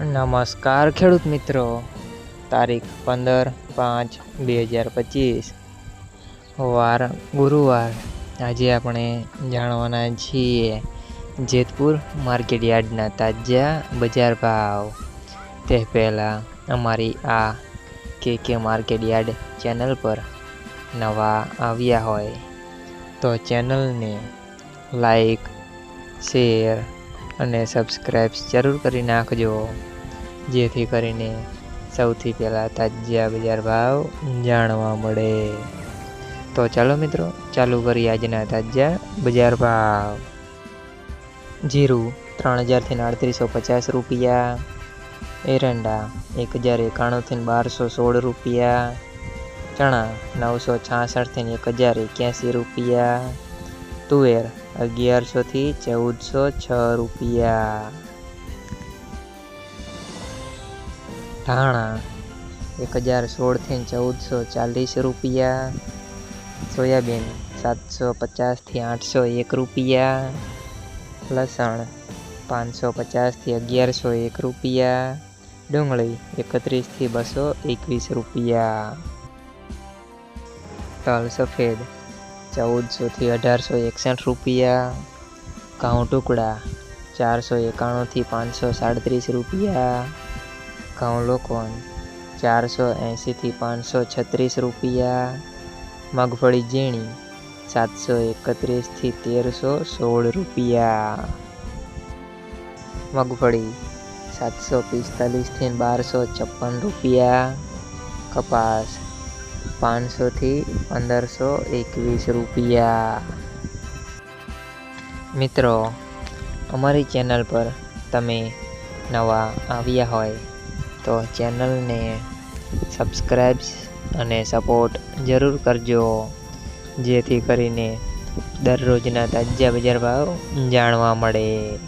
નમસ્કાર ખેડૂત મિત્રો, તારીખ 15/5/2025 વાર ગુરુવાર। આજે આપણે જાણવાના છીએ જેતપુર માર્કેટ યાર્ડના તાજા બજાર ભાવ। તે પહેલાં અમારી આ કે માર્કેટ યાર્ડ ચેનલ પર નવા આવ્યા હોય તો ચેનલને લાઈક, શેર અને સબસ્ક્રાઈબ જરૂર કરી નાખજો, જેથી કરીને સૌથી પહેલાં તાજા બજાર ભાવ જાણવા મળે। તો ચાલો મિત્રો, ચાલુ કરીએ આજના તાજા બજાર ભાવ। જીરું 3000 થી 3850 રૂપિયા, એરંડા 1091 થી 1216 રૂપિયા, ચણા 966 થી 1081 રૂપિયા, તુવેર 1100 થી 1406 રૂપિયા, ધાણા 1016 થી 1440 રૂપિયા, સોયાબીન 750 થી 801 રૂપિયા, લસણ 550 થી 1101 રૂપિયા, ડુંગળી 31 થી 221 રૂપિયા, તલ સફેદ 1400 થી 1861 રૂપિયા, ઘઉં ટુકડા 491 થી 537 રૂપિયા, ઘઉં લોકવન 480 થી 536 રૂપિયા, મગફળી ઝીણી 731 થી 1316 રૂપિયા, મગફળી 745 થી 1256 રૂપિયા, કપાસ 500 થી 1521 રૂપિયા। મિત્રો, અમારી ચેનલ પર તમે નવા આવ્યા હોય તો ચેનલને સબસ્ક્રાઈબ અને સપોર્ટ જરૂર કરજો, જેથી કરીને દરરોજના તાજા બજાર ભાવ જાણવા મળે।